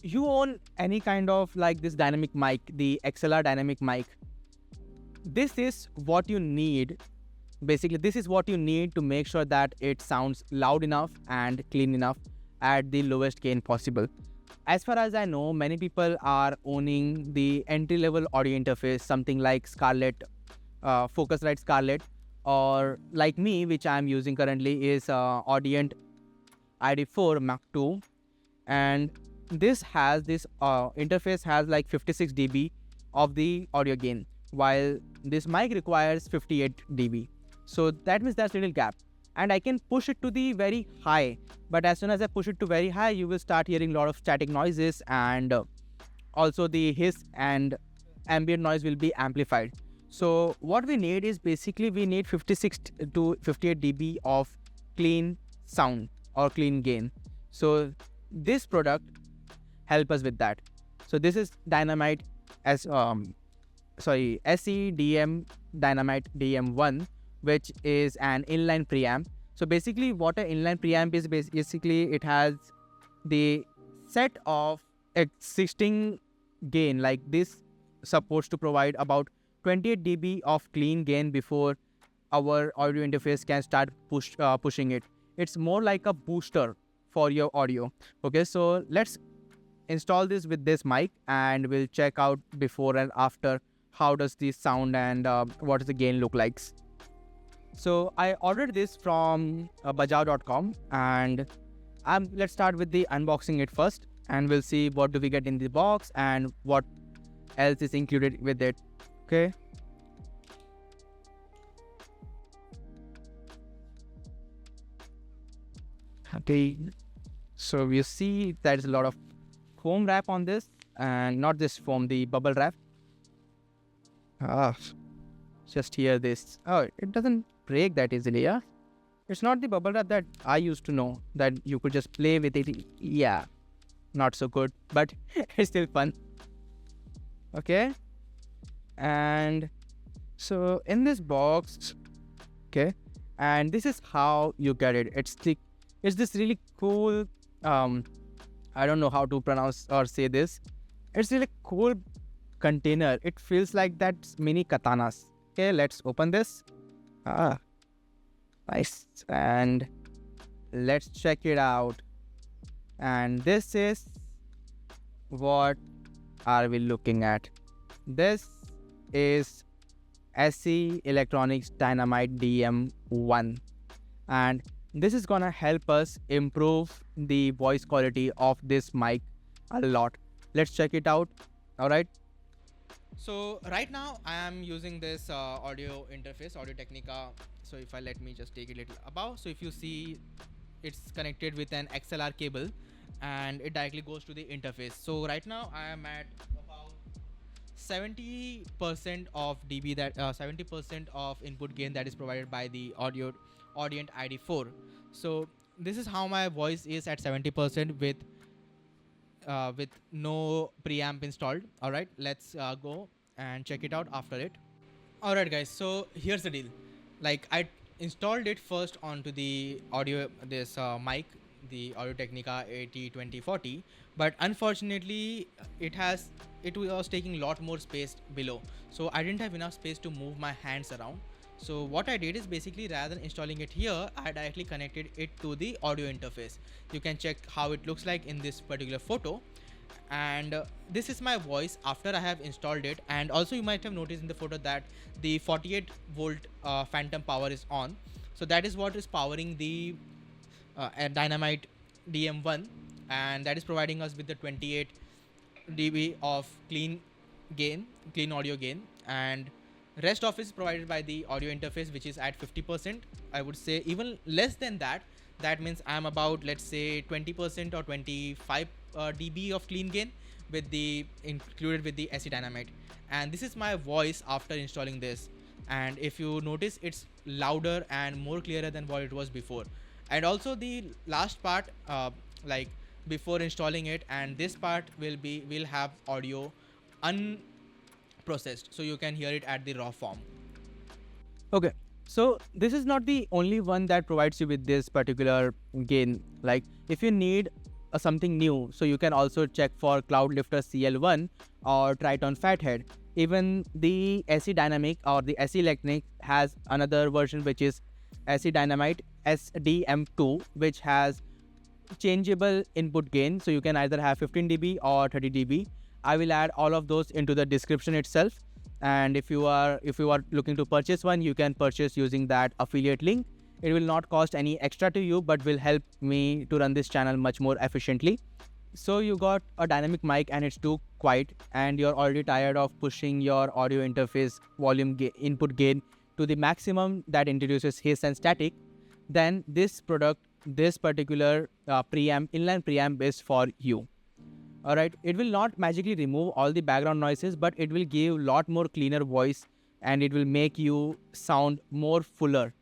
you own any kind of like this dynamic mic, the XLR dynamic mic, this is what you need. Basically, this is what you need to make sure that it sounds loud enough and clean enough at the lowest gain possible. As far as I know, many people are owning the entry-level audio interface, something like Scarlett, Focusrite Scarlett, or like me, which I'm using currently is Audient ID4 Mark II, and this has this interface has like 56 dB of the audio gain, while this mic requires 58 dB. So that means there's a little gap, and I can push it to the very high, but as soon as I push it to very high, you will start hearing a lot of static noises, and also the hiss and ambient noise will be amplified. So what we need is basically we need 56 to 58 dB of clean sound or clean gain. So this product help us with that. So this is Dynamite SE Dynamite DM1, which is an inline preamp. So basically what an inline preamp is, basically it has the set of existing gain, like this supposed to provide about 28 dB of clean gain before our audio interface can start pushing it. It's more like a booster for your audio. Okay, so let's install this with this mic and we'll check out before and after how does this sound and what does the gain look like. So I ordered this from bajaj.com, and let's start with the unboxing it first, and we'll see what do we get in the box and what else is included with it. Okay. Okay. So you see there's a lot of foam wrap on this, and not this foam, the bubble wrap. Just hear this. Oh, it doesn't break that easily, yeah? It's not the bubble wrap that I used to know, that you could just play with it. Yeah, not so good, but it's still fun. Okay. And so in this box, okay, and this is how you get it. It's this really cool, I don't know how to pronounce or say this. It's really cool container. It feels like that mini katanas. Okay, let's open this. Nice. And let's check it out. And this is what are we looking at. This is SE Electronics Dynamite DM1, and this is gonna help us improve the voice quality of this mic a lot. Let's check it out. All right. So right now I am using this audio interface, Audio Technica. So if let me just take it a little above. So if you see, it's connected with an XLR cable and it directly goes to the interface. So right now I am at about 70% of dB, that 70% of input gain that is provided by the Audient ID4. So this is how my voice is at 70% with no preamp installed. All right, let's go and check it out after it. All right, guys. So here's the deal. Like, I installed it first onto the mic, the Audio Technica AT2040, but unfortunately it was taking a lot more space below, so I didn't have enough space to move my hands around. So what I did is, basically, rather than installing it here, I directly connected it to the audio interface. You can check how it looks like in this particular photo. And this is my voice after I have installed it. And also you might have noticed in the photo that the 48 volt phantom power is on. So that is what is powering the Dynamite DM1, and that is providing us with the 28 dB of clean audio gain, and rest of it is provided by the audio interface, which is at 50%. I would say even less than that. That means I'm about, let's say, 20% or 25 dB of clean gain with the included with the SE Dynamite. And this is my voice after installing this. And if you notice, it's louder and more clearer than what it was before. And also the last part, like before installing it, and this part will have audio unprocessed, so you can hear it at the raw form. Okay, so this is not the only one that provides you with this particular gain. Like, if you need something new, so you can also check for Cloudlifter CL1 or Triton Fathead. Even the SE Dynamic or the SE Electronics has another version, which is SE Dynamite SDM2, which has changeable input gain, so you can either have 15 dB or 30 dB. I will add all of those into the description itself, and if you are looking to purchase one, you can purchase using that affiliate link. It will not cost any extra to you, but will help me to run this channel much more efficiently. So you got a dynamic mic and it's too quiet, and you're already tired of pushing your audio interface volume input gain to the maximum that introduces hiss and static. Then this particular inline preamp is for you. Alright, it will not magically remove all the background noises, but it will give a lot more cleaner voice, and it will make you sound more fuller